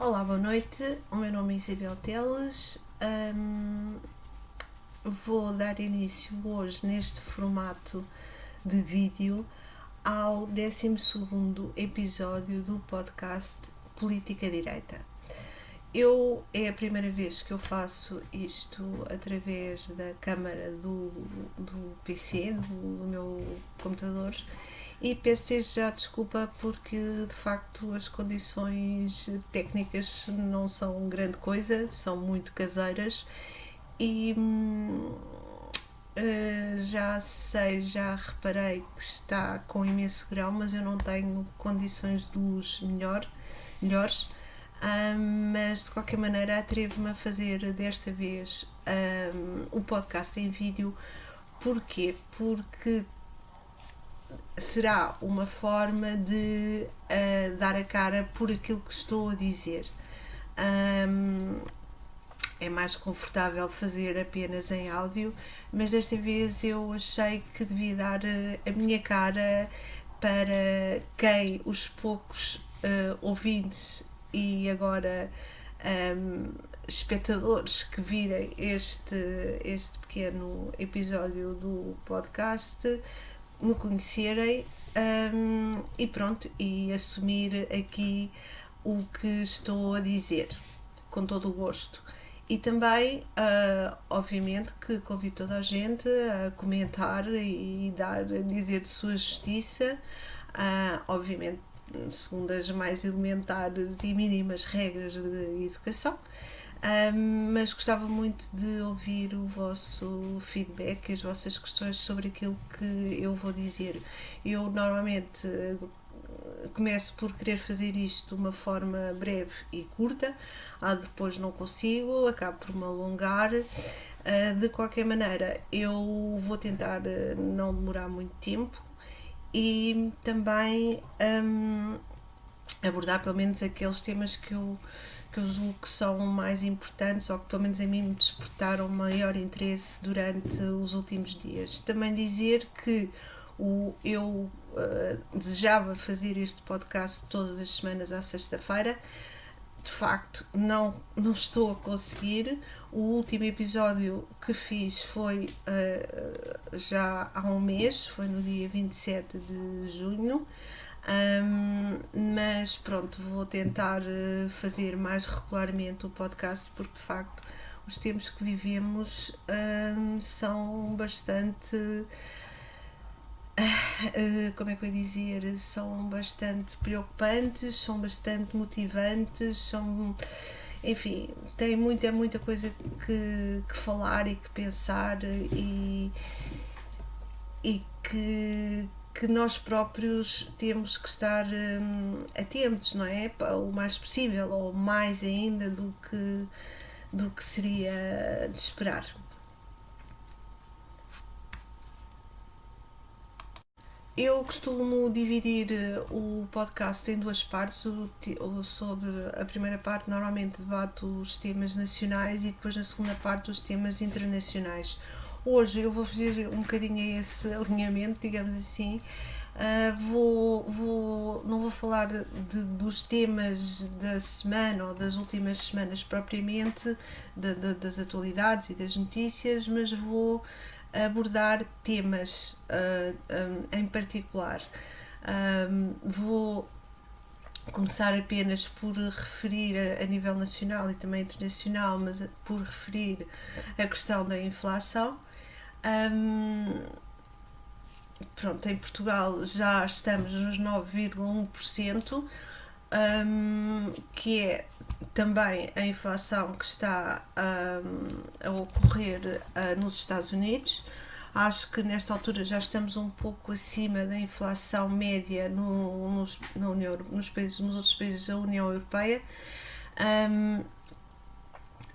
Olá, boa noite. O meu nome é Isabel Teles. Vou dar início hoje neste formato de vídeo ao 12º episódio do podcast Política Direita. É a primeira vez que eu faço isto através da câmara do PC, do meu computador, e peço desde já desculpa porque de facto as condições técnicas não são grande coisa, são muito caseiras e já reparei que está com imenso grau, mas eu não tenho condições de luz melhores. Mas de qualquer maneira atrevo-me a fazer desta vez o podcast em vídeo. Porquê? Porque será uma forma de dar a cara por aquilo que estou a dizer. É mais confortável fazer apenas em áudio, mas desta vez eu achei que devia dar a minha cara para quem os poucos ouvintes e agora espectadores que virem este pequeno episódio do podcast me conhecerem e pronto, e assumir aqui o que estou a dizer com todo o gosto. E também, obviamente, que convido toda a gente a comentar e dizer de sua justiça, obviamente, segundo as mais elementares e mínimas regras de educação. Mas gostava muito de ouvir o vosso feedback e as vossas questões sobre aquilo que eu vou dizer. Eu normalmente começo por querer fazer isto de uma forma breve e curta, depois não consigo, acabo por me alongar. De qualquer maneira, eu vou tentar não demorar muito tempo e também abordar pelo menos aqueles temas que eu julgo que são mais importantes ou que pelo menos a mim me despertaram maior interesse durante os últimos dias. Também dizer que eu desejava fazer este podcast todas as semanas à sexta-feira. De facto, não estou a conseguir. O último episódio que fiz foi já há um mês, foi no dia 27 de junho. Mas pronto, vou tentar fazer mais regularmente o podcast porque de facto os tempos que vivemos são bastante como é que eu ia dizer, são bastante preocupantes, são bastante motivantes, enfim, tem muita coisa que falar e que pensar e que nós próprios temos que estar atentos, não é? O mais possível, ou mais ainda do que seria de esperar. Eu costumo dividir o podcast em duas partes. Sobre a primeira parte, normalmente debato os temas nacionais e depois na segunda parte os temas internacionais. Hoje eu vou fazer um bocadinho esse alinhamento, digamos assim. Não vou falar dos temas da semana ou das últimas semanas propriamente, das atualidades e das notícias, mas vou abordar temas em particular. Vou começar apenas por referir a nível nacional e também internacional, mas por referir a questão da inflação. Pronto, em Portugal já estamos nos 9,1%, que é também a inflação que está a ocorrer nos Estados Unidos. Acho que nesta altura já estamos um pouco acima da inflação média nos outros países da União Europeia.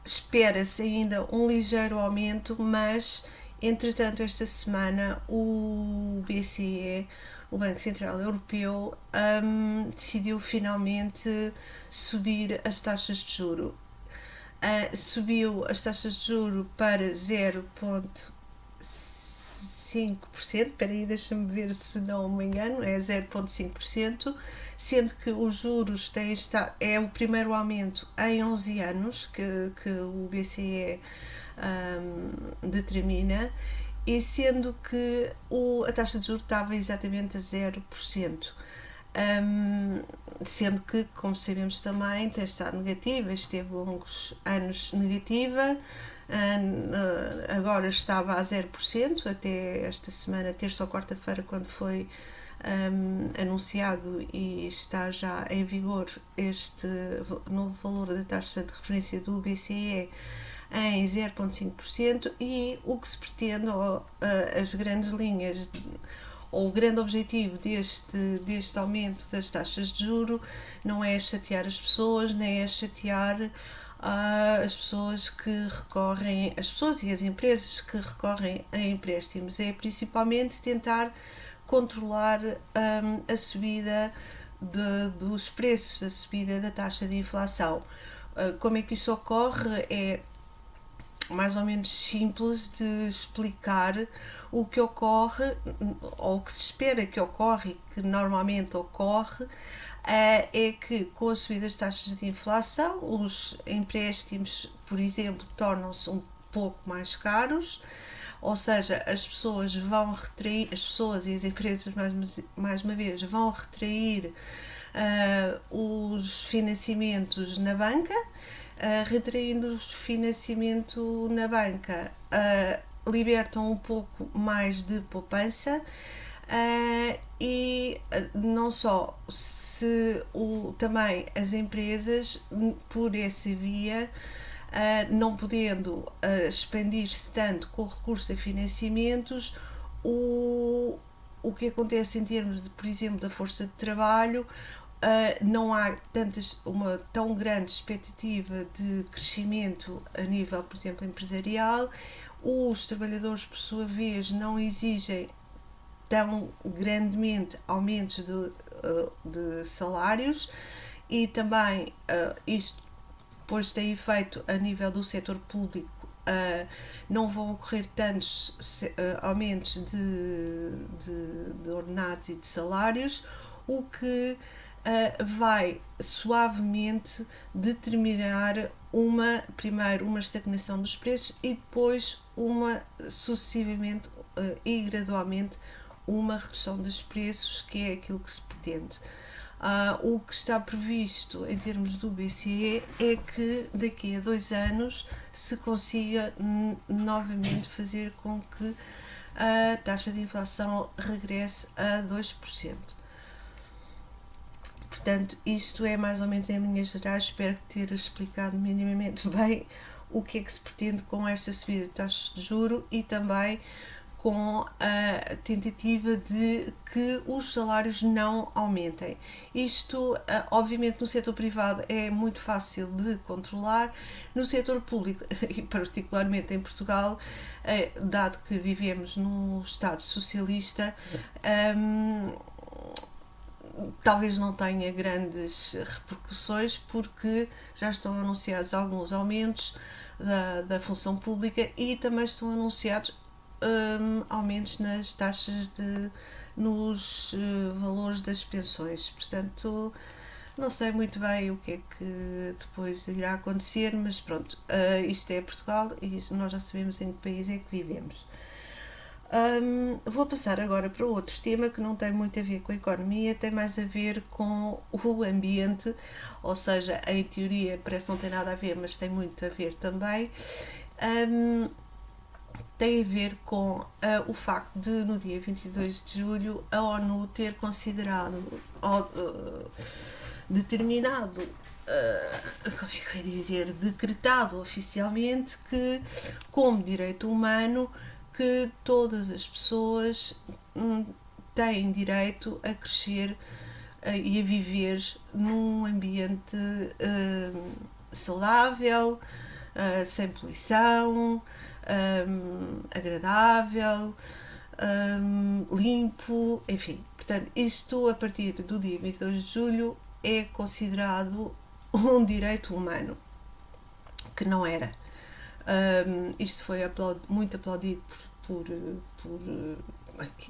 Espera-se ainda um ligeiro aumento, mas entretanto esta semana o BCE, o Banco Central Europeu, decidiu finalmente subir as taxas de juro. Subiu as taxas de juro para 0,75 0,5%, espera aí, deixa-me ver se não me engano, é 0,5%, sendo que os juros é o primeiro aumento em 11 anos que o BCE determina, e sendo que a taxa de juros estava exatamente a 0%. Sendo que, como sabemos também, tem estado negativa, esteve longos anos negativa, agora estava a 0% até esta semana, terça ou quarta-feira, quando foi anunciado e está já em vigor este novo valor da taxa de referência do BCE em 0,5%, e o que se pretende, ou as grandes linhas, ou o grande objetivo deste aumento das taxas de juro não é chatear as pessoas, nem é chatear as pessoas que recorrem, as pessoas e as empresas que recorrem a empréstimos, é principalmente tentar controlar a subida dos preços, a subida da taxa de inflação. Como é que isso ocorre? É mais ou menos simples de explicar. O que ocorre, ou o que se espera que ocorre e que normalmente ocorre, é que com a subida das taxas de inflação, os empréstimos, por exemplo, tornam-se um pouco mais caros, ou seja, as pessoas vão retrair, as pessoas e as empresas, mais uma vez, vão retrair os financiamentos na banca. Retraindo o financiamento na banca, libertam um pouco mais de poupança, e não só, também as empresas, por essa via, não podendo expandir-se tanto com recurso a financiamentos, o que acontece em termos de, por exemplo, da força de trabalho, não há uma tão grande expectativa de crescimento a nível, por exemplo, empresarial. Os trabalhadores, por sua vez, não exigem tão grandemente aumentos de salários, e também isto depois tem efeito a nível do setor público. Não vão ocorrer tantos aumentos de ordenados e de salários, o que vai suavemente determinar primeiro uma estagnação dos preços e depois sucessivamente e gradualmente uma redução dos preços, que é aquilo que se pretende. O que está previsto em termos do BCE é que daqui a 2 anos se consiga novamente fazer com que a taxa de inflação regresse a 2%. Portanto, isto é mais ou menos em linhas gerais. Espero ter explicado minimamente bem o que é que se pretende com esta subida de taxas de juro, e também com a tentativa de que os salários não aumentem. Isto, obviamente, no setor privado é muito fácil de controlar. No setor público, e particularmente em Portugal, dado que vivemos num Estado socialista, talvez não tenha grandes repercussões, porque já estão anunciados alguns aumentos da função pública, e também estão anunciados aumentos nas taxas nos valores das pensões. Portanto, não sei muito bem o que é que depois irá acontecer, mas pronto, isto é Portugal e nós já sabemos em que país é que vivemos. Vou passar agora para outro tema que não tem muito a ver com a economia, tem mais a ver com o ambiente, ou seja, em teoria parece não ter nada a ver, mas tem muito a ver também. Tem a ver com o facto de, no dia 22 de julho, a ONU ter considerado, determinado, como é que eu ia dizer, decretado oficialmente que, como direito humano, que todas as pessoas têm direito a crescer e a viver num ambiente saudável, sem poluição, agradável, limpo, enfim. Portanto, isto a partir do dia 22 de julho é considerado um direito humano, que não era. Isto foi muito aplaudido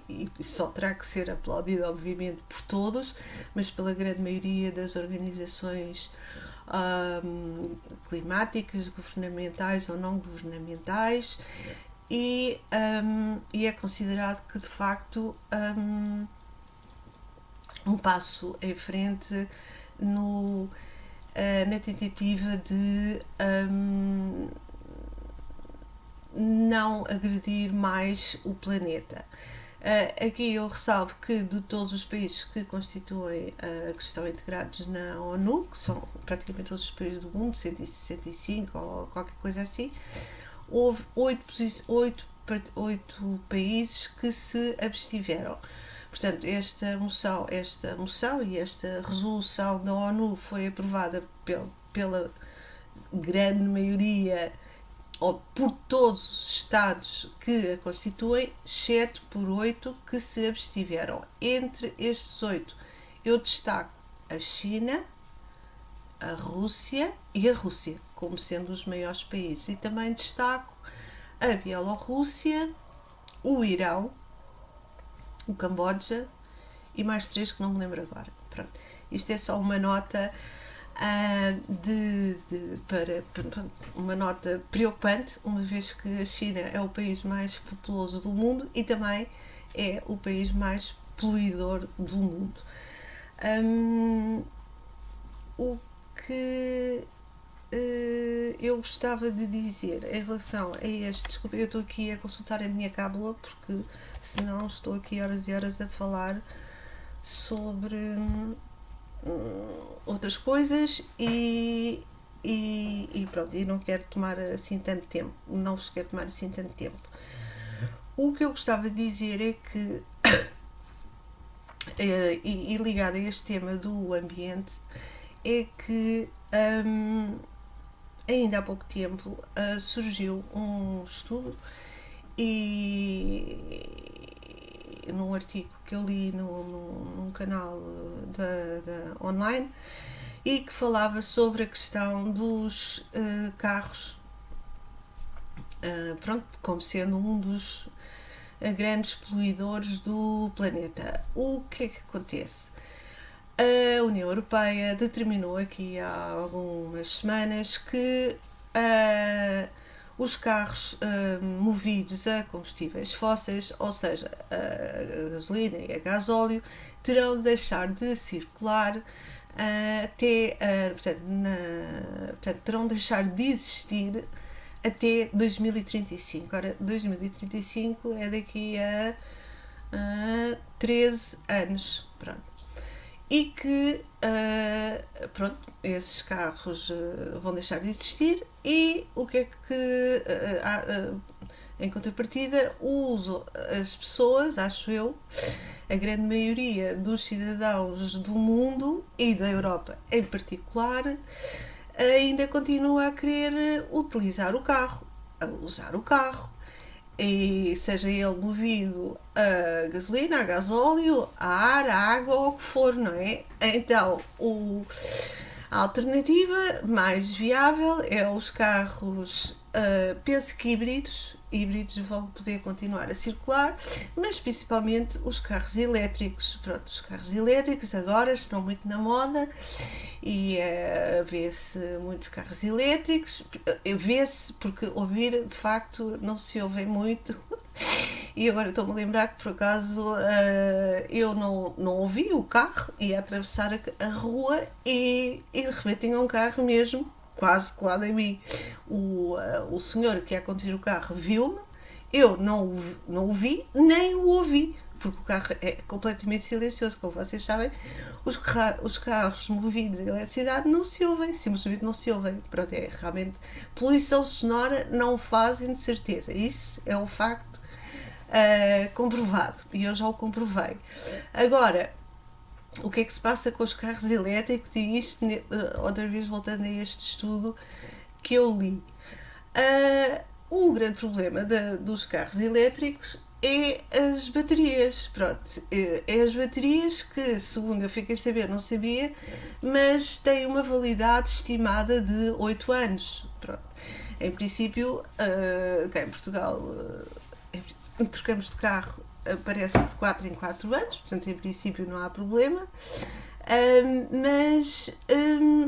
e só terá que ser aplaudido, obviamente, por todos, mas pela grande maioria das organizações climáticas, governamentais ou não governamentais, e é considerado que, de facto, um passo em frente na tentativa de não agredir mais o planeta. Aqui eu ressalvo que de todos os países que constituem que estão integrados na ONU, que são praticamente todos os países do mundo, 165 ou qualquer coisa assim, houve 8 países que se abstiveram. Portanto, esta moção e esta resolução da ONU foi aprovada pela grande maioria, ou por todos os Estados que a constituem, exceto por 8 que se abstiveram. Entre estes 8, eu destaco a China, a Rússia como sendo os maiores países. E também destaco a Bielorrússia, o Irão, o Camboja e mais 3 que não me lembro agora. Pronto. Isto é só uma nota para uma nota preocupante, uma vez que a China é o país mais populoso do mundo e também é o país mais poluidor do mundo. O que eu gostava de dizer em relação a este, desculpa, eu estou aqui a consultar a minha cábula porque senão estou aqui horas e horas a falar sobre outras coisas e pronto, e não quero tomar assim tanto tempo, não vos quero tomar assim tanto tempo. O que eu gostava de dizer é que e ligado a este tema do ambiente é que ainda há pouco tempo surgiu um estudo e num artigo que eu li num canal da online e que falava sobre a questão dos carros, pronto, como sendo um dos grandes poluidores do planeta. O que é que acontece? A União Europeia determinou aqui há algumas semanas que os carros movidos a combustíveis fósseis, ou seja, a gasolina e a gasóleo, terão de deixar de circular portanto, terão de deixar de existir até 2035. Ora, 2035 é daqui a 13 anos. Pronto. E que pronto, esses carros vão deixar de existir e o que é que em contrapartida as pessoas, acho eu, a grande maioria dos cidadãos do mundo e da Europa em particular ainda continua a querer utilizar o carro, a usar o carro, e seja ele movido a gasolina, a gasóleo, a ar, a água ou o que for, não é? Então, a alternativa mais viável é os carros, penso que híbridos vão poder continuar a circular, mas principalmente os carros elétricos. Pronto, os carros elétricos agora estão muito na moda e vê-se muitos carros elétricos, vê-se porque ouvir de facto não se ouvem muito. E agora estou-me a lembrar que por acaso eu não ouvi o carro, ia atravessar a rua e de repente tinha um carro mesmo quase colado em mim. O senhor que ia conduzir o carro viu-me, eu não o vi nem o ouvi, porque o carro é completamente silencioso, como vocês sabem. Os carros movidos a eletricidade não se ouvem, simplesmente não se ouvem. Pronto, é realmente poluição sonora, não fazem de certeza. Isso é um facto comprovado e eu já o comprovei. Agora, o que é que se passa com os carros elétricos? E isto, outra vez voltando a este estudo que eu li, o grande problema dos carros elétricos é as baterias. Pronto, é as baterias que, segundo eu fiquei a saber, não sabia, mas têm uma validade estimada de 8 anos. Pronto. Em princípio, cá em Portugal, trocamos de carro, parece que de 4 em 4 anos, portanto em princípio não há problema. Mas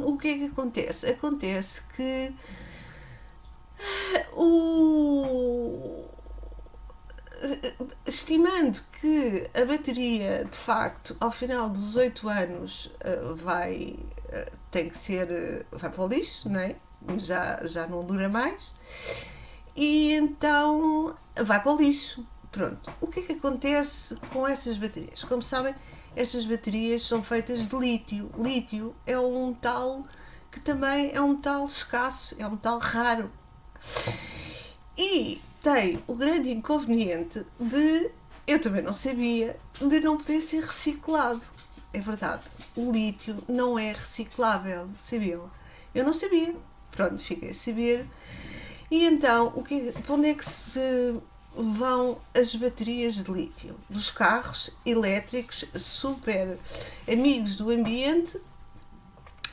o que é que acontece? Acontece que estimando que a bateria de facto ao final dos 8 anos tem que ser, vai para o lixo, não é? Já não dura mais, e então vai para o lixo. Pronto. O que é que acontece com essas baterias? Como sabem, estas baterias são feitas de lítio. Lítio é um metal que também é um metal escasso, é um metal raro. E tem o grande inconveniente de, eu também não sabia, de não poder ser reciclado. É verdade, o lítio não é reciclável, sabiam? Eu não sabia. Pronto, fiquei a saber. E então, para onde é que se vão as baterias de lítio? Dos carros elétricos super amigos do ambiente,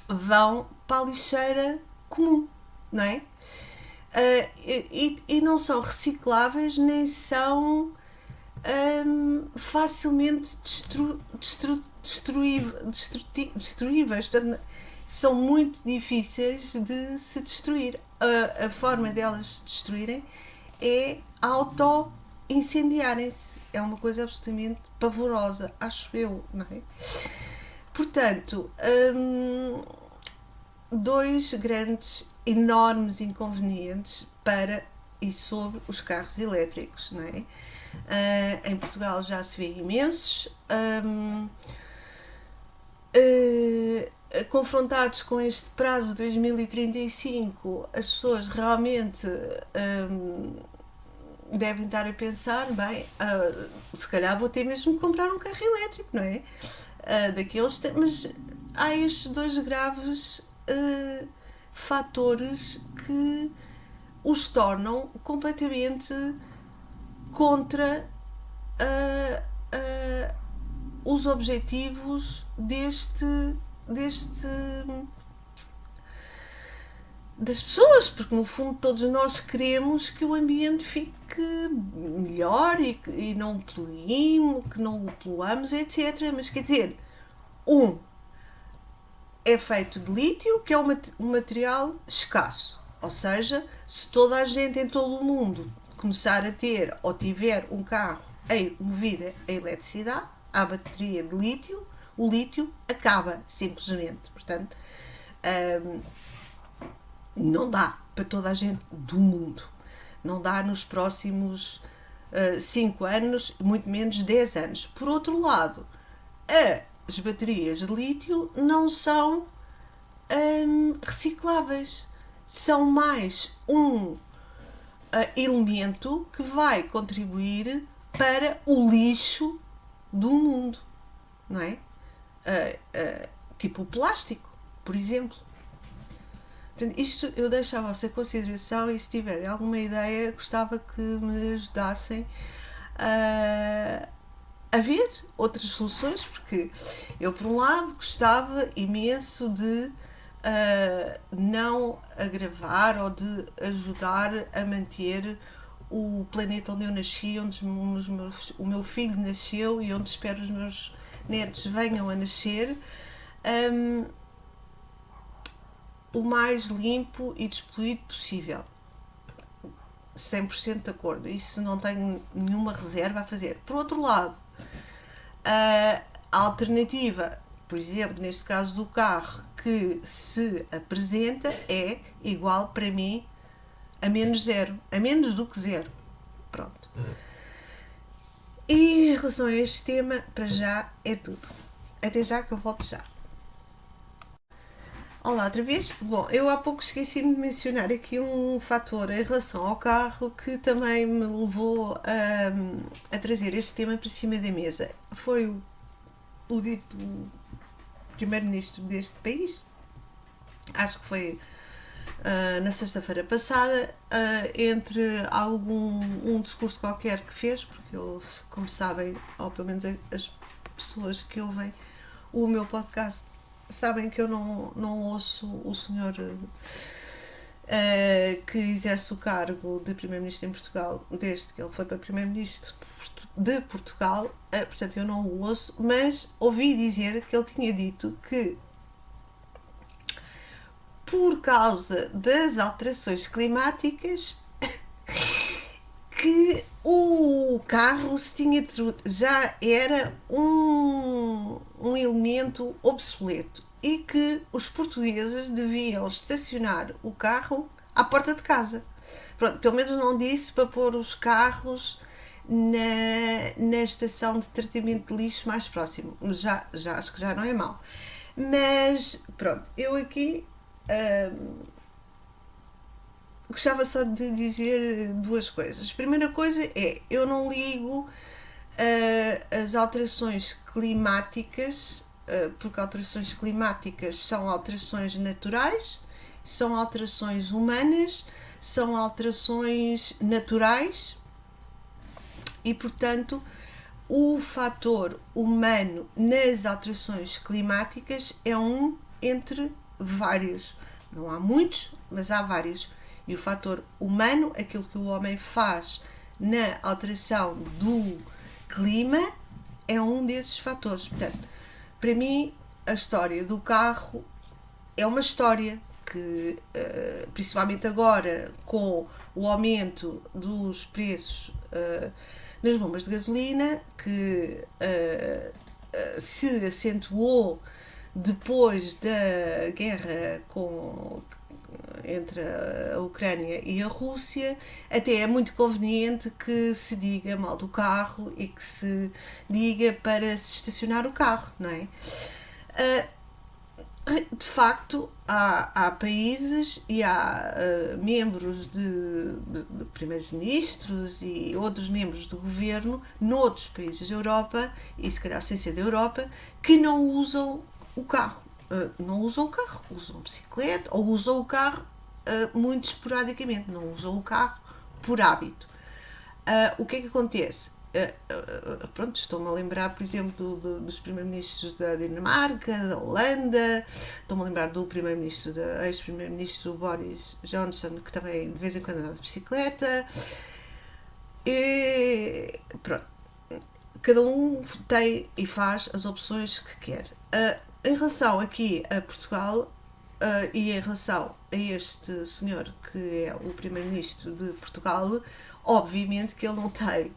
vão para a lixeira comum, não é? E não são recicláveis, nem são facilmente destruíveis. Portanto, são muito difíceis de se destruir. A forma delas se destruírem é auto-incendiarem-se. É uma coisa absolutamente pavorosa, acho eu, não é? Portanto, dois grandes, enormes inconvenientes para e sobre os carros elétricos, não é? Em Portugal já se vê imensos. Confrontados com este prazo de 2035, as pessoas realmente devem estar a pensar, bem, se calhar vou ter mesmo que comprar um carro elétrico, não é? Daqui a uns tempos, mas há estes dois graves fatores que os tornam completamente contra os objetivos das pessoas, porque no fundo todos nós queremos que o ambiente fique melhor e não poluímos, que não o poluamos, etc. Mas quer dizer, é feito de lítio, que é um material escasso, ou seja, se toda a gente em todo o mundo começar a ter ou tiver um carro movido a eletricidade, à bateria de lítio, o lítio acaba simplesmente. Portanto, não dá para toda a gente do mundo. Não dá nos próximos 5 anos, muito menos 10 anos. Por outro lado, as baterias de lítio não são recicláveis. São mais um elemento que vai contribuir para o lixo do mundo, não é? Tipo o plástico, por exemplo. Portanto, isto eu deixo à vossa consideração, e se tiverem alguma ideia, gostava que me ajudassem a ver outras soluções, porque eu, por um lado, gostava imenso de não agravar ou de ajudar a manter o planeta onde eu nasci, onde o meu filho nasceu e onde espero os meus netos venham a nascer, o mais limpo e despoluído possível. 100% de acordo, isso não tenho nenhuma reserva a fazer. Por outro lado, a alternativa, por exemplo, neste caso do carro, que se apresenta é igual para mim a menos zero, a menos do que zero. Pronto. E em relação a este tema, para já é tudo. Até já, que eu volto já. Olá, outra vez. Bom, eu há pouco esqueci-me de mencionar aqui um fator em relação ao carro que também me levou a trazer este tema para cima da mesa. Foi o dito primeiro-ministro deste país, acho que foi na sexta-feira passada, entre um discurso qualquer que fez, porque eu, como sabem, ou pelo menos as pessoas que ouvem o meu podcast sabem que eu não ouço o senhor que exerce o cargo de Primeiro-Ministro em Portugal desde que ele foi para Primeiro-Ministro de Portugal, portanto eu não o ouço, mas ouvi dizer que ele tinha dito que por causa das alterações climáticas que o carro já era um elemento obsoleto e que os portugueses deviam estacionar o carro à porta de casa. Pronto, pelo menos não disse para pôr os carros na estação de tratamento de lixo mais próximo. Já acho que já não é mau. Mas pronto, eu aqui gostava só de dizer duas coisas. A primeira coisa é, eu não ligo as alterações climáticas, porque alterações climáticas são alterações naturais, são alterações humanas, são alterações naturais e, portanto, o fator humano nas alterações climáticas é um entre vários. Não há muitos, mas há vários. E o fator humano, aquilo que o homem faz na alteração do clima, é um desses fatores. Portanto, para mim, a história do carro é uma história que, principalmente agora, com o aumento dos preços nas bombas de gasolina, que se acentuou depois da guerra entre a Ucrânia e a Rússia, até é muito conveniente que se diga mal do carro e que se diga para se estacionar o carro, não é? De facto, há países e há membros de primeiros-ministros e outros membros do governo noutros países da Europa, e se calhar sem ser da Europa, que não usam o carro. Não usam o carro, usam bicicleta ou usam o carro muito esporadicamente, não usam o carro por hábito. O que é que acontece? Pronto, estou-me a lembrar, por exemplo, dos primeiros-ministros da Dinamarca, da Holanda, estou-me a lembrar do primeiro-ministro, ex-primeiro-ministro Boris Johnson, que também de vez em quando andava de bicicleta. E pronto, cada um tem e faz as opções que quer. Em relação aqui a Portugal e em relação a este senhor que é o primeiro-ministro de Portugal, obviamente que ele não tem,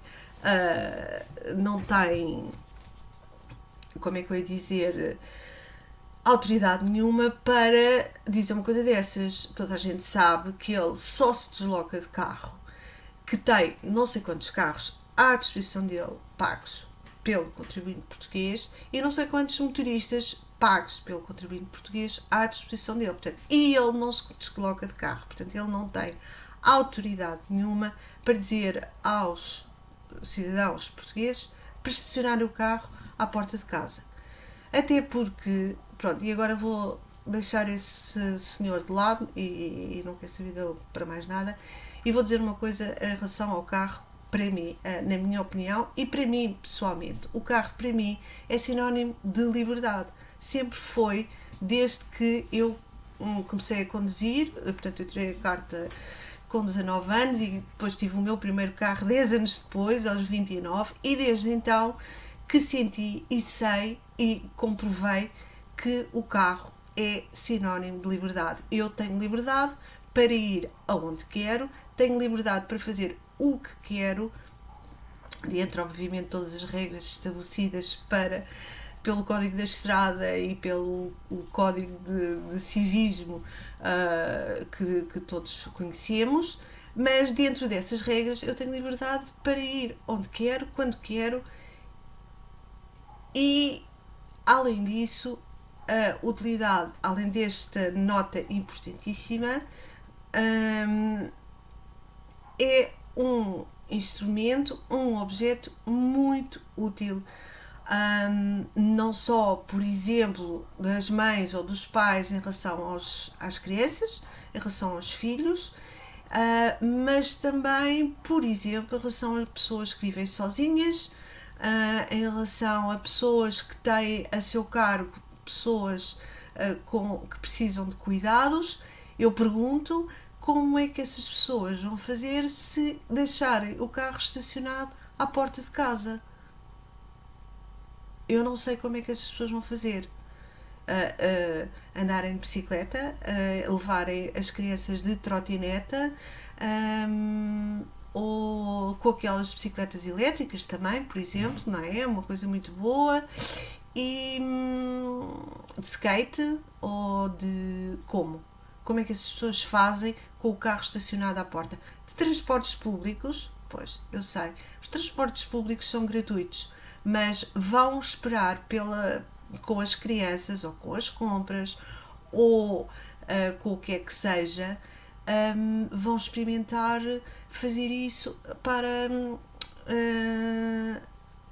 como é que eu ia dizer, autoridade nenhuma para dizer uma coisa dessas. Toda a gente sabe que ele só se desloca de carro, que tem não sei quantos carros à disposição dele, pagos pelo contribuinte português, e não sei quantos motoristas pagos pelo contribuinte português à disposição dele. Portanto, e ele não se desloca de carro, portanto ele não tem autoridade nenhuma para dizer aos cidadãos portugueses para estacionar o carro à porta de casa. Até porque, pronto, e agora vou deixar esse senhor de lado e não quero saber dele para mais nada, e vou dizer uma coisa em relação ao carro. Para mim, na minha opinião, e para mim pessoalmente, o carro para mim é sinónimo de liberdade. Sempre foi, desde que eu comecei a conduzir, portanto eu tirei a carta com 19 anos e depois tive o meu primeiro carro 10 anos depois, aos 29, e desde então que senti e sei e comprovei que o carro é sinónimo de liberdade. Eu tenho liberdade para ir aonde quero, tenho liberdade para fazer o que quero, dentro obviamente de todas as regras estabelecidas pelo Código da Estrada e pelo Código de Civismo que todos conhecemos, mas dentro dessas regras eu tenho liberdade para ir onde quero, quando quero, e além disso a utilidade, além desta nota importantíssima, é um instrumento, um objeto muito útil, não só, por exemplo, das mães ou dos pais em relação às crianças, em relação aos filhos, mas também, por exemplo, em relação a pessoas que vivem sozinhas, em relação a pessoas que têm a seu cargo pessoas que precisam de cuidados. Eu pergunto como é que essas pessoas vão fazer se deixarem o carro estacionado à porta de casa? Eu não sei como é que essas pessoas vão fazer. Andarem de bicicleta, levarem as crianças de trotineta, ou com aquelas bicicletas elétricas também, por exemplo, não é? Uma coisa muito boa. E de skate ou de como? Como é que as pessoas fazem com o carro estacionado à porta? De transportes públicos, pois, eu sei, os transportes públicos são gratuitos, mas vão esperar com as crianças ou com as compras ou com o que é que seja, vão experimentar fazer isso para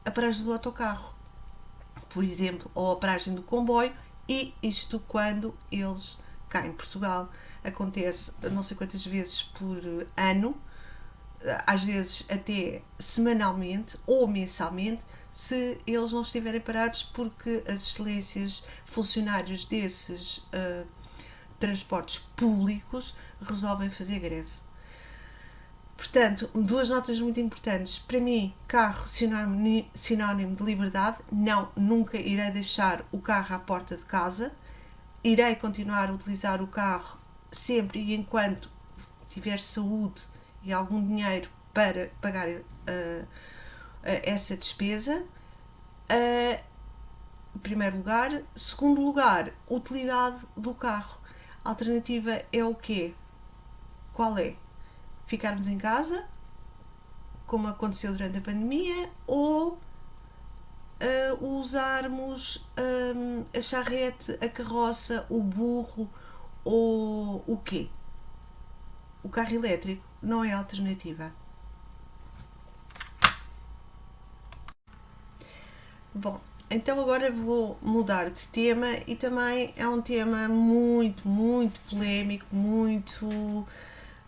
a paragem do autocarro, por exemplo, ou a paragem do comboio, e isto quando eles cá em Portugal acontece não sei quantas vezes por ano, às vezes até semanalmente ou mensalmente, se eles não estiverem parados porque as excelências, funcionários desses transportes públicos resolvem fazer greve. Portanto, duas notas muito importantes. Para mim, carro sinónimo de liberdade. Não, nunca irei deixar o carro à porta de casa. Irei continuar a utilizar o carro sempre e enquanto tiver saúde e algum dinheiro para pagar essa despesa. Em primeiro lugar. Segundo lugar, utilidade do carro. A alternativa é o quê? Qual é? Ficarmos em casa, como aconteceu durante a pandemia, ou usarmos a charrete, a carroça, o burro ou o quê? O carro elétrico não é alternativa. Bom, então agora vou mudar de tema, e também é um tema muito, muito polémico, muito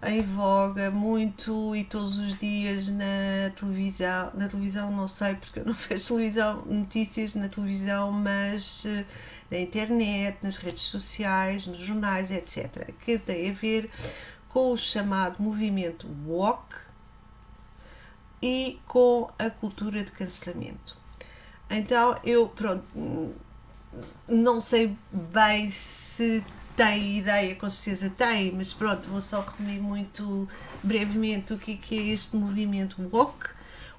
em voga, muito, e todos os dias na televisão não sei porque eu não vejo televisão, notícias na televisão, mas na internet, nas redes sociais, nos jornais, etc., que tem a ver com o chamado movimento woke e com a cultura de cancelamento. Então eu, não sei bem se tem ideia, com certeza tem, mas pronto, vou só resumir muito brevemente o que é este movimento woke.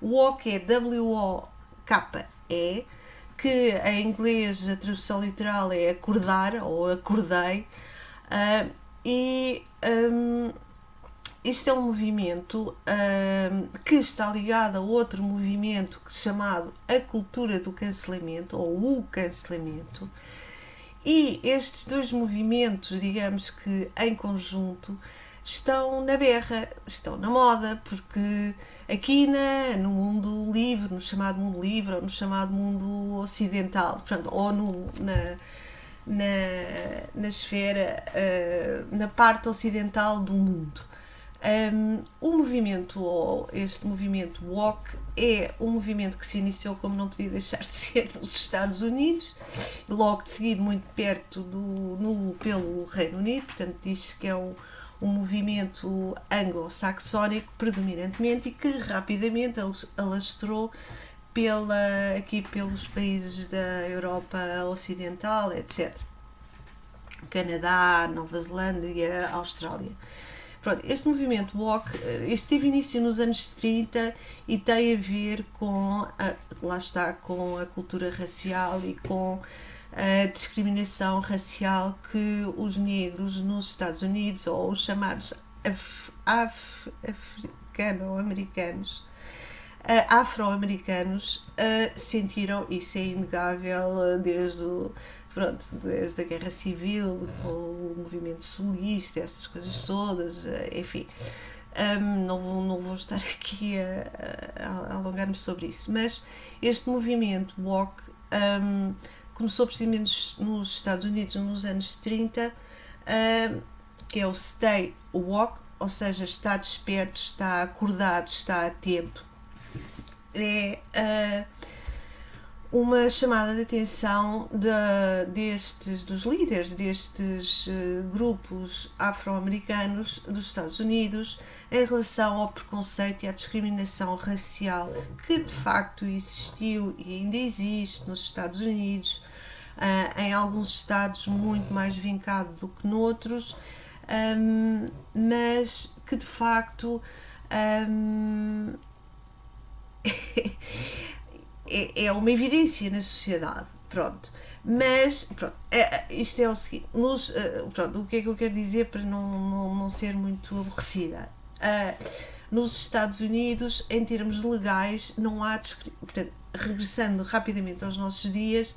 Woke é W-O-K-E, que em inglês a tradução literal é acordar ou acordei, isto é um movimento que está ligado a outro movimento chamado a cultura do cancelamento ou o cancelamento. E estes dois movimentos, digamos que em conjunto, estão na berra, estão na moda, porque aqui no mundo livre, no chamado mundo livre, ou no chamado mundo ocidental, portanto, ou na esfera, na parte ocidental do mundo. O movimento, ou este movimento woke, é um movimento que se iniciou, como não podia deixar de ser, nos Estados Unidos, logo de seguida muito perto pelo Reino Unido, portanto diz-se que é um movimento anglo-saxónico predominantemente, e que rapidamente alastrou aqui pelos países da Europa Ocidental, etc. Canadá, Nova Zelândia e a Austrália. Pronto, este movimento woke, este teve início nos anos 30 e tem a ver com, lá está, com a cultura racial e com a discriminação racial que os negros nos Estados Unidos, ou os chamados afro-americanos, sentiram. Isso é inegável desde a Guerra Civil, com o movimento sulista, essas coisas todas, enfim. Não vou estar aqui a alongar-me sobre isso, mas este movimento woke começou precisamente nos Estados Unidos nos anos 30, que é o Stay Woke, ou seja, está desperto, está acordado, está atento. É uma chamada de atenção dos líderes destes grupos afro-americanos dos Estados Unidos em relação ao preconceito e à discriminação racial que de facto existiu e ainda existe nos Estados Unidos, em alguns estados muito mais vincado do que noutros, mas que de facto é uma evidência na sociedade, pronto. Mas, pronto, isto é o seguinte, pronto, o que é que eu quero dizer para não ser muito aborrecida? Nos Estados Unidos, em termos legais, não há, portanto, regressando rapidamente aos nossos dias,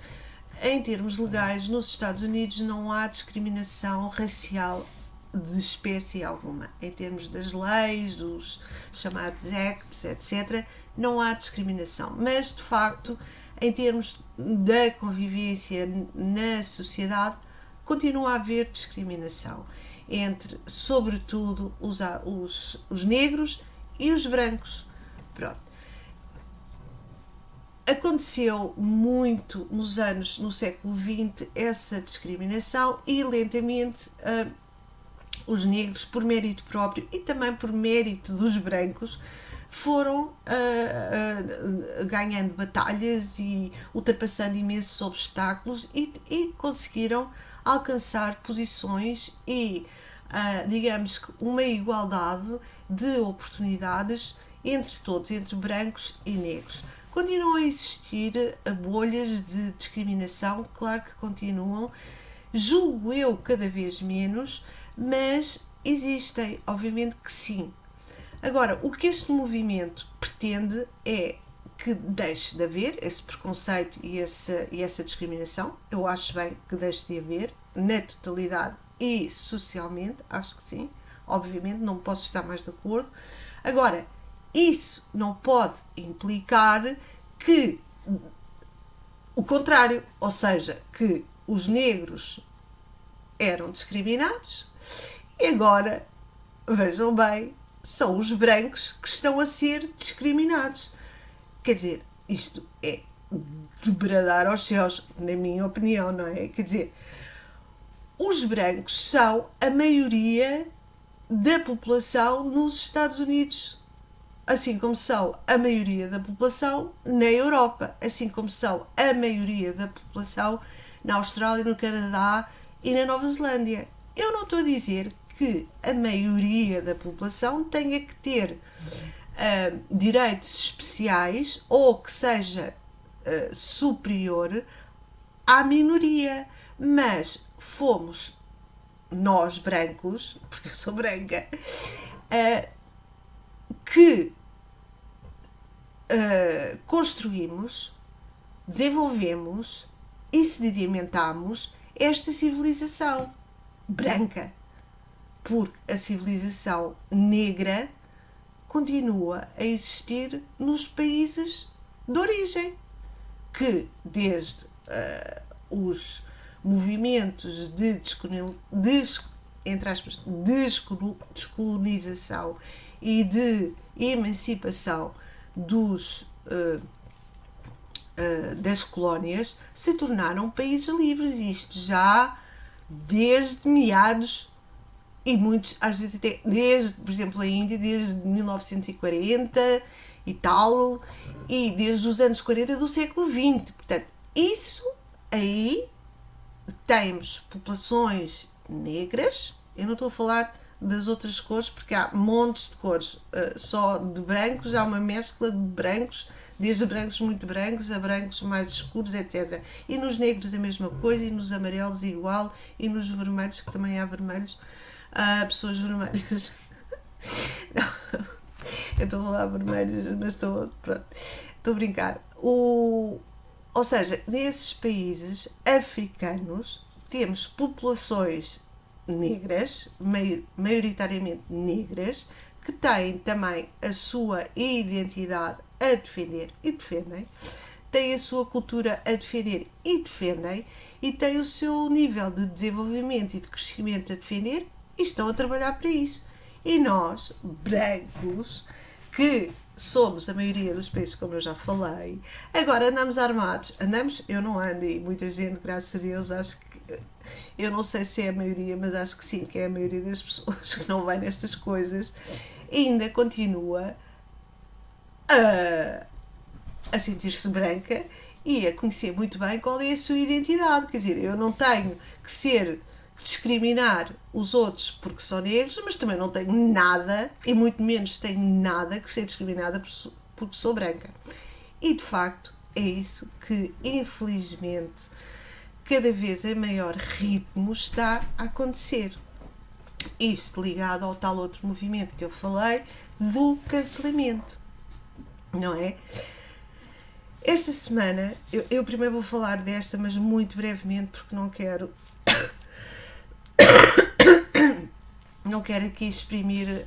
em termos legais, nos Estados Unidos não há discriminação racial de espécie alguma. Em termos das leis, dos chamados acts, etc., não há discriminação. Mas, de facto, em termos da convivência na sociedade, continua a haver discriminação entre, sobretudo, os negros e os brancos. Pronto. Aconteceu muito no século XX essa discriminação e lentamente os negros, por mérito próprio e também por mérito dos brancos, foram ganhando batalhas e ultrapassando imensos obstáculos e conseguiram alcançar posições e, digamos que, uma igualdade de oportunidades entre todos, entre brancos e negros. Continuam a existir bolhas de discriminação, claro que continuam, julgo eu cada vez menos, mas existem, obviamente que sim. Agora, o que este movimento pretende é que deixe de haver esse preconceito e essa discriminação. Eu acho bem que deixe de haver, na totalidade e socialmente, acho que sim. Obviamente, não posso estar mais de acordo. Agora, isso não pode implicar que o contrário, ou seja, que os negros eram discriminados e agora, vejam bem, são os brancos que estão a ser discriminados. Quer dizer, isto é de bradar aos céus, na minha opinião, não é? Quer dizer, os brancos são a maioria da população nos Estados Unidos, assim como são a maioria da população na Europa, assim como são a maioria da população na Austrália, no Canadá e na Nova Zelândia. Eu não estou a dizer que a maioria da população tenha que ter direitos especiais ou que seja superior à minoria, mas fomos nós brancos, porque eu sou branca, que construímos, desenvolvemos e sedimentámos esta civilização branca, porque a civilização negra continua a existir nos países de origem, que desde os movimentos de descolonização e de emancipação das colónias se tornaram países livres, isto já desde meados e muitos, às vezes até desde, por exemplo, a Índia, desde 1940 e tal, e desde os anos 40 do século XX. Portanto, isso aí temos populações negras, eu não estou a falar das outras cores, porque há montes de cores, só de brancos, há uma mescla de brancos, desde brancos muito brancos a brancos mais escuros, etc. E nos negros a mesma coisa, e nos amarelos igual, e nos vermelhos, que também há vermelhos, pessoas vermelhas. Não, eu estou a falar vermelhos, mas estou a brincar. Ou seja, nesses países africanos temos populações negras, maioritariamente negras, que têm também a sua identidade a defender e defendem, têm a sua cultura a defender e defendem, e têm o seu nível de desenvolvimento e de crescimento a defender e estão a trabalhar para isso. E nós, brancos, que somos a maioria dos países, como eu já falei. Agora andamos armados, eu não ando, e muita gente, graças a Deus, acho que, eu não sei se é a maioria, mas acho que sim, que é a maioria das pessoas que não vai nestas coisas, ainda continua a sentir-se branca e a conhecer muito bem qual é a sua identidade. Quer dizer, eu não tenho que discriminar os outros porque são negros, mas também não tenho nada, e muito menos tenho nada que ser discriminada porque sou branca. E de facto é isso que, infelizmente, cada vez em maior ritmo está a acontecer. Isto ligado ao tal outro movimento que eu falei, do cancelamento, não é? Esta semana, eu primeiro vou falar desta, mas muito brevemente, porque não quero aqui exprimir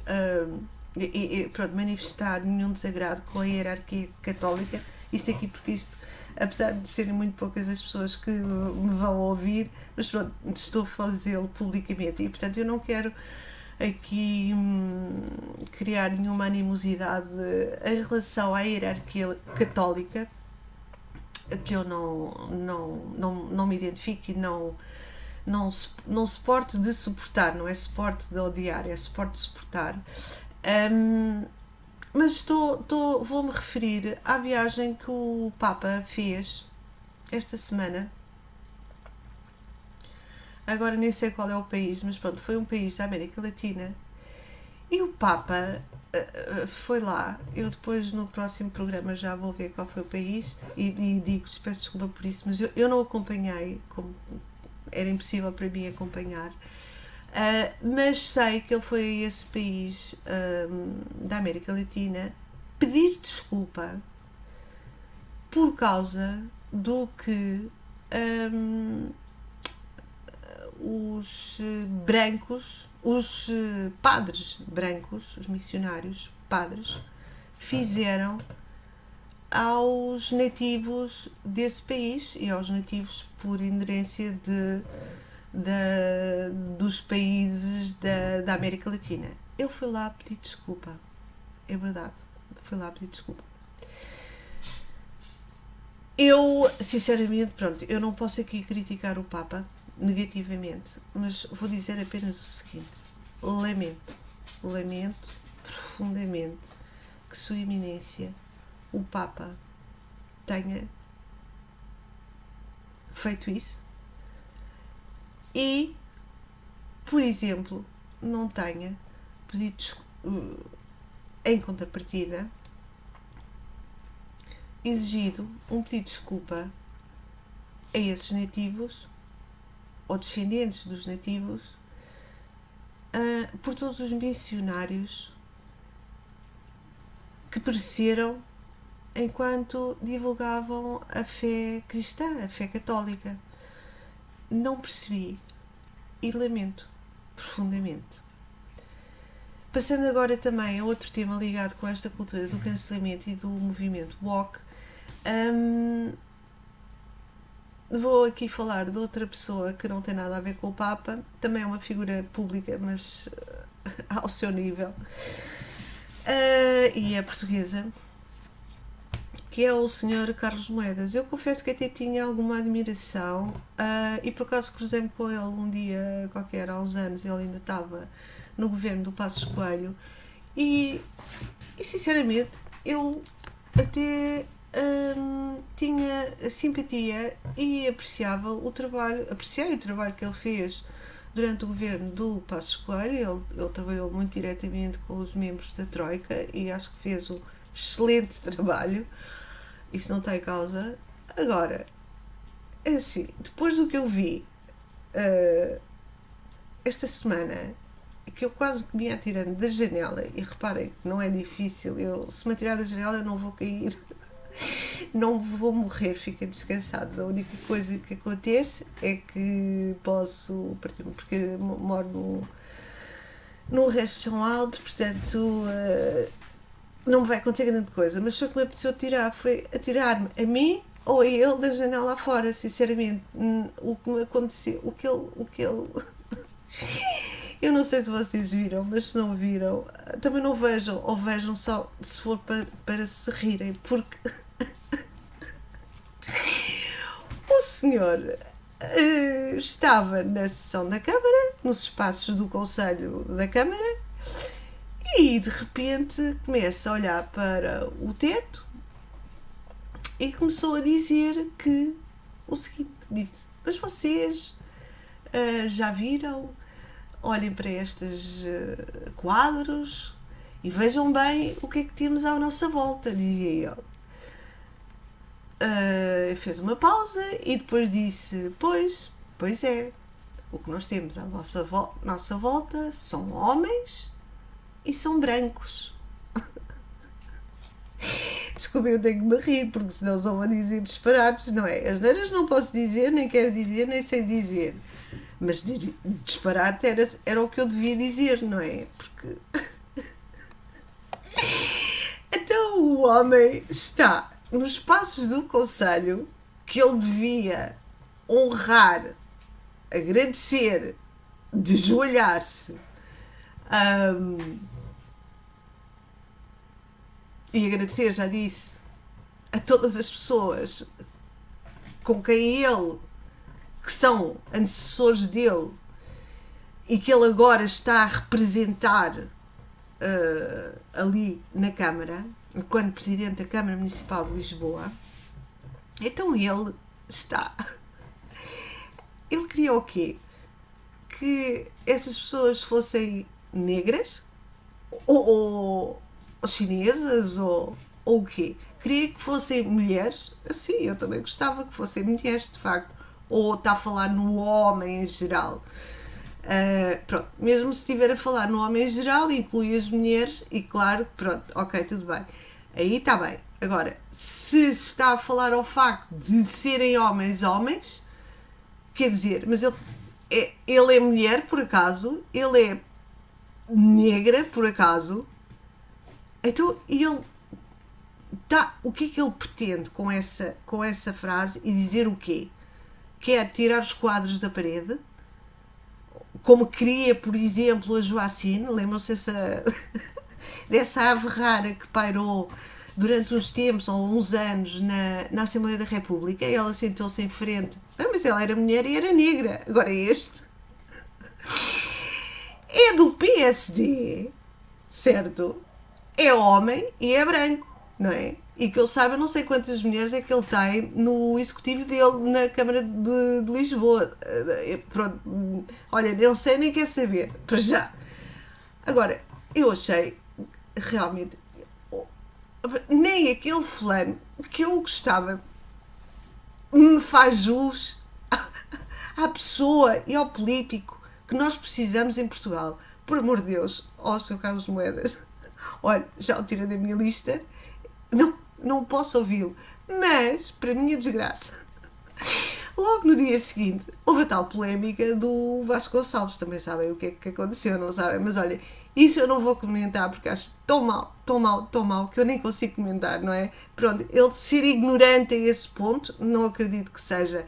manifestar nenhum desagrado com a hierarquia católica. Isto aqui porque isto, apesar de serem muito poucas as pessoas que me vão ouvir, mas pronto, estou a fazê-lo publicamente e portanto eu não quero aqui criar nenhuma animosidade em relação à hierarquia católica, que eu não me identifico e não suporto de suportar, não é suporte de odiar, é suporte de suportar. Mas vou-me referir à viagem que o Papa fez esta semana. Agora nem sei qual é o país, mas pronto, foi um país da América Latina. E o Papa foi lá. Eu depois no próximo programa já vou ver qual foi o país e digo-lhes, peço desculpa por isso, mas eu não acompanhei, como era impossível para mim acompanhar. Mas sei que ele foi a esse país da América Latina pedir desculpa por causa do que os brancos, os padres brancos, os missionários padres, fizeram aos nativos desse país e aos nativos por inerência dos países da América Latina. Ele foi lá pedir desculpa. É verdade. Foi lá pedir desculpa. Eu, sinceramente, pronto, eu não posso aqui criticar o Papa negativamente, mas vou dizer apenas o seguinte: lamento profundamente que Sua Eminência, o Papa, tenha feito isso e, por exemplo, não tenha pedido em contrapartida exigido um pedido de desculpa a esses nativos ou descendentes dos nativos por todos os missionários que pereceram enquanto divulgavam a fé cristã, a fé católica. Não percebi e lamento profundamente. Passando agora também a outro tema ligado com esta cultura do cancelamento e do movimento woke, vou aqui falar de outra pessoa que não tem nada a ver com o Papa, também é uma figura pública, mas ao seu nível, e é portuguesa, que é o Sr. Carlos Moedas. Eu confesso que até tinha alguma admiração e por acaso cruzei-me com ele um dia qualquer, há uns anos, ele ainda estava no governo do Passos Coelho e sinceramente eu até tinha simpatia e apreciei o trabalho que ele fez durante o governo do Passos Coelho. Ele trabalhou muito diretamente com os membros da Troika e acho que fez um excelente trabalho, isso não tem causa. Agora, assim, depois do que eu vi esta semana, que eu quase me ia atirando da janela, e reparem que não é difícil, se me atirar da janela eu não vou cair, não vou morrer, fiquem descansados. A única coisa que acontece é que posso partir, porque moro num resto de chão alto, portanto não me vai acontecer grande coisa, mas só que me apeteceu foi atirar-me a mim ou a ele da janela afora, sinceramente. O que me aconteceu, o que ele Eu não sei se vocês viram, mas se não viram, também não vejam, ou vejam só se for para se rirem, porque o senhor estava na sessão da Câmara, nos espaços do Conselho da Câmara, e de repente começa a olhar para o teto e começou a dizer que o seguinte, disse, mas vocês já viram? Olhem para estes quadros e vejam bem o que é que temos à nossa volta, dizia ele. Fez uma pausa e depois disse, pois é, o que nós temos à nossa volta são homens e são brancos. Desculpa, eu tenho que me rir, porque senão só vou dizer disparates, não é? As neiras não posso dizer, nem quero dizer, nem sei dizer. Mas disparate era o que eu devia dizer, não é? Porque... Então o homem está nos passos do Conselho, que ele devia honrar, agradecer, dejoelhar-se, e agradecer, já disse, a todas as pessoas com quem ele, que são antecessores dele e que ele agora está a representar ali na Câmara, enquanto Presidente da Câmara Municipal de Lisboa. Então ele está... Ele queria o quê? Que essas pessoas fossem negras? Ou chinesas? Ou o quê? Queria que fossem mulheres? Sim, eu também gostava que fossem mulheres, de facto. Ou está a falar no homem em geral? Pronto, mesmo se estiver a falar no homem em geral, inclui as mulheres e claro, pronto, ok, tudo bem. Aí está bem. Agora, se está a falar ao facto de serem homens, quer dizer, mas ele é mulher por acaso, ele é negra por acaso, então ele tá, o que é que ele pretende com essa frase e dizer o quê? Quer tirar os quadros da parede? Como queria, por exemplo, a Joacine, lembram-se dessa ave rara que pairou durante uns tempos ou uns anos na Assembleia da República, e ela sentou-se em frente, mas ela era mulher e era negra, agora este é do PSD, certo? É homem e é branco, não é? E que eu saiba, não sei quantas mulheres é que ele tem no executivo dele na Câmara de Lisboa. Pronto, olha, não sei nem quer saber, para já. Agora, eu achei realmente nem aquele fulano que eu gostava me faz jus à pessoa e ao político que nós precisamos em Portugal. Por amor de Deus, Sr. Carlos Moedas, olha, já o tirei da minha lista, não posso ouvi-lo, mas, para minha desgraça, logo no dia seguinte houve a tal polémica do Vasco Gonçalves. Também sabem o que é que aconteceu, não sabem? Mas olha, isso eu não vou comentar porque acho tão mal que eu nem consigo comentar, não é? Pronto, ele ser ignorante a esse ponto, não acredito que seja.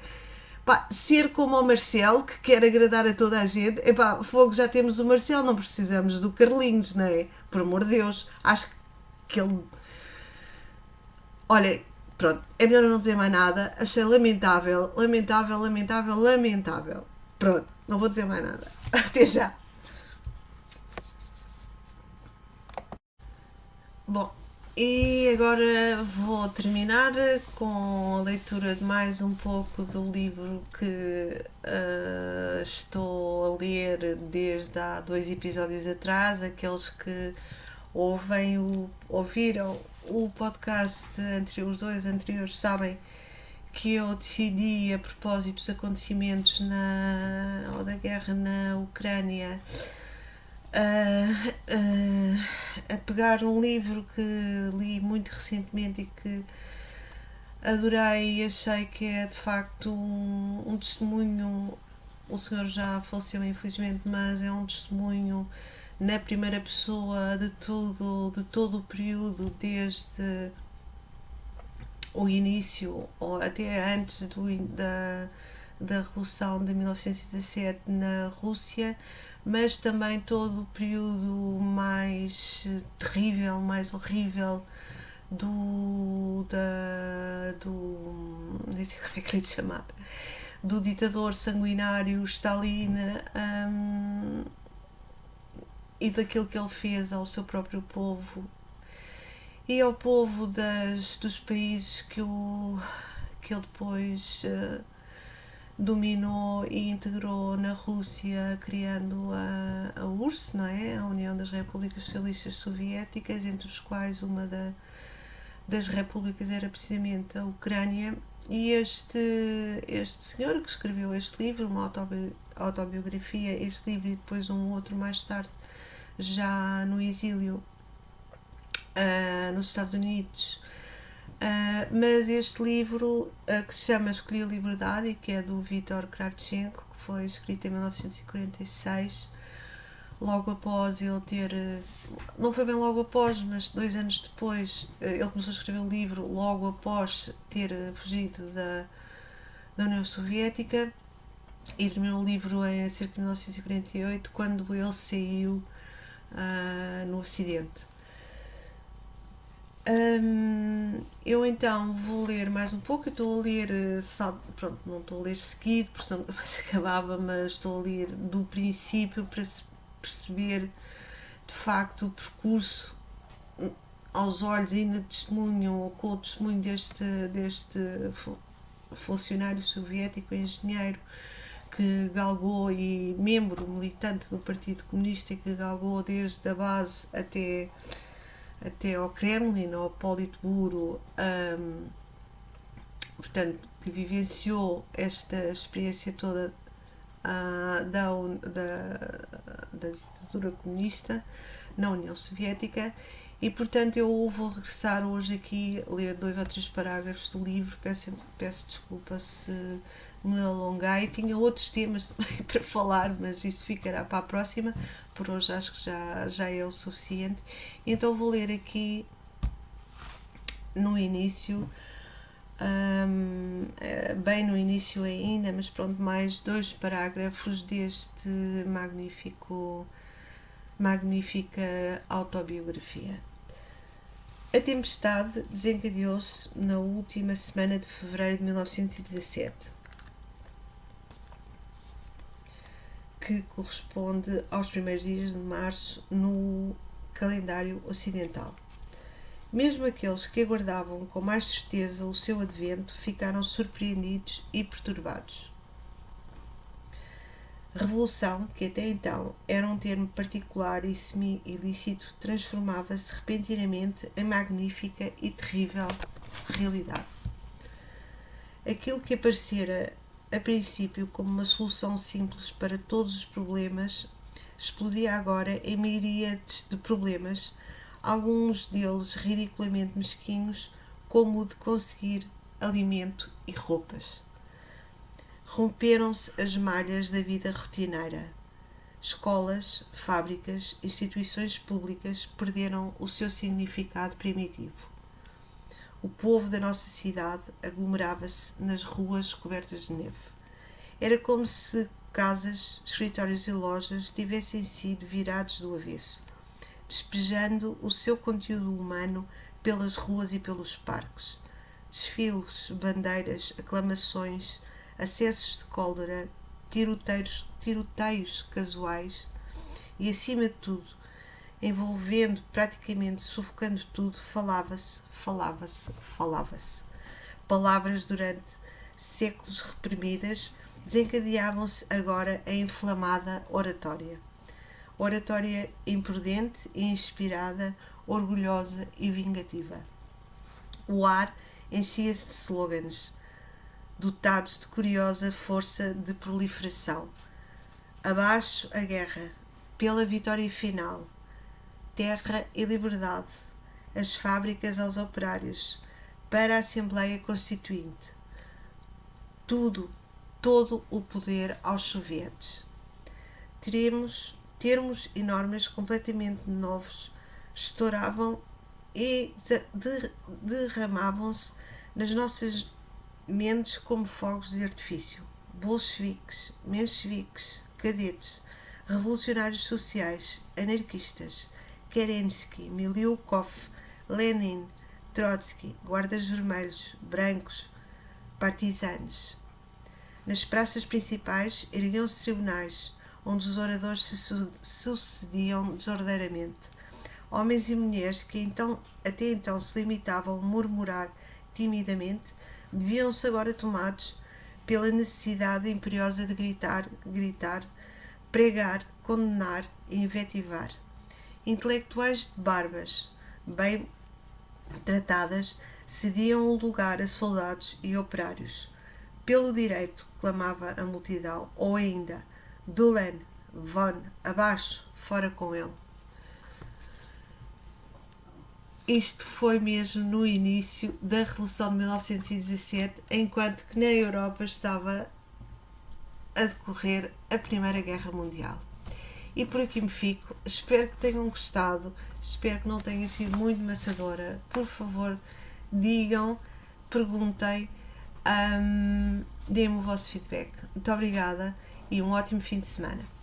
Pá, ser como o Marcelo, que quer agradar a toda a gente. Epá, fogo, já temos o Marcelo, não precisamos do Carlinhos, não é? Por amor de Deus, acho que ele... Olha, pronto, é melhor eu não dizer mais nada. Achei lamentável. Pronto, não vou dizer mais nada. Até já. Bom, e agora vou terminar com a leitura de mais um pouco do livro que estou a ler desde há 2 episódios atrás. Aqueles que ouviram o podcast os 2 anteriores sabem que eu decidi, a propósito dos acontecimentos da guerra na Ucrânia, a pegar um livro que li muito recentemente e que adorei e achei que é de facto um testemunho. O senhor já faleceu infelizmente, mas é um testemunho na primeira pessoa de todo o período, desde o início ou até antes da Revolução de 1917 na Rússia, mas também todo o período mais terrível, mais horrível nem sei como é que lhe chamar, do ditador sanguinário Stalin, e daquilo que ele fez ao seu próprio povo e ao povo dos países que ele depois dominou e integrou na Rússia, criando a URSS, não é? A União das Repúblicas Socialistas Soviéticas, entre os quais uma das repúblicas era precisamente a Ucrânia. E este senhor que escreveu este livro, uma autobiografia, este livro e depois um outro mais tarde, já no exílio nos Estados Unidos, mas este livro, que se chama Escolhi a Liberdade, e que é do Viktor Kravchenko, que foi escrito em 1946, logo após ele ter, não foi bem logo após, mas 2 anos depois, ele começou a escrever o livro logo após ter fugido da União Soviética, e terminou o livro em cerca de 1948, quando ele saiu no Ocidente. Eu então vou ler mais um pouco. Eu estou a ler, pronto, não estou a ler seguido, porque senão se acabava, mas estou a ler do princípio para se perceber de facto o percurso aos olhos, ainda testemunho, ou com o testemunho deste funcionário soviético, engenheiro, que galgou, e membro militante do Partido Comunista, que galgou desde a base até ao Kremlin, ao Politburo, portanto, que vivenciou esta experiência toda da ditadura comunista na União Soviética. E portanto eu vou regressar hoje aqui, ler 2 ou 3 parágrafos do livro. Peço desculpa se me alonguei, tinha outros temas também para falar, mas isso ficará para a próxima. Por hoje acho que já é o suficiente. Então vou ler aqui no início, bem no início ainda, mas pronto, mais 2 parágrafos deste magnífica autobiografia. A tempestade desencadeou-se na última semana de fevereiro de 1917, que corresponde aos primeiros dias de março no calendário ocidental. Mesmo aqueles que aguardavam com mais certeza o seu advento ficaram surpreendidos e perturbados. Revolução, que até então era um termo particular e semi-ilícito, transformava-se repentinamente em magnífica e terrível realidade. Aquilo que aparecera a princípio como uma solução simples para todos os problemas, explodia agora em miríades de problemas, alguns deles ridiculamente mesquinhos, como o de conseguir alimento e roupas. Romperam-se as malhas da vida rotineira. Escolas, fábricas, instituições públicas perderam o seu significado primitivo. O povo da nossa cidade aglomerava-se nas ruas cobertas de neve. Era como se casas, escritórios e lojas tivessem sido virados do avesso, despejando o seu conteúdo humano pelas ruas e pelos parques. Desfiles, bandeiras, aclamações, acessos de cólera, tiroteios casuais e, acima de tudo, envolvendo, praticamente sufocando tudo, falava-se. Palavras durante séculos reprimidas desencadeavam-se agora em inflamada oratória. Oratória imprudente e inspirada, orgulhosa e vingativa. O ar enchia-se de slogans, dotados de curiosa força de proliferação. Abaixo a guerra, pela vitória final, terra e liberdade, as fábricas aos operários, para a Assembleia Constituinte. Todo o poder aos sovietes. Termos e normas completamente novos estouravam e derramavam-se nas nossas mentes como fogos de artifício. Bolcheviques, mencheviques, cadetes, revolucionários sociais, anarquistas, Kerensky, Miliukov, Lenin, Trotsky, guardas vermelhos, brancos, partisanos. Nas praças principais erguiam-se tribunais, onde os oradores se sucediam desordeiramente. Homens e mulheres que até então se limitavam a murmurar timidamente, viam-se agora tomados pela necessidade imperiosa de gritar, pregar, condenar e invectivar. Intelectuais de barbas bem tratadas cediam o lugar a soldados e operários. Pelo direito, clamava a multidão, ou ainda, Dulen, von, abaixo, fora com ele. Isto foi mesmo no início da Revolução de 1917, enquanto que na Europa estava a decorrer a Primeira Guerra Mundial. E por aqui me fico. Espero que tenham gostado. Espero que não tenha sido muito maçadora. Por favor, digam, perguntem, deem-me o vosso feedback. Muito obrigada e um ótimo fim de semana.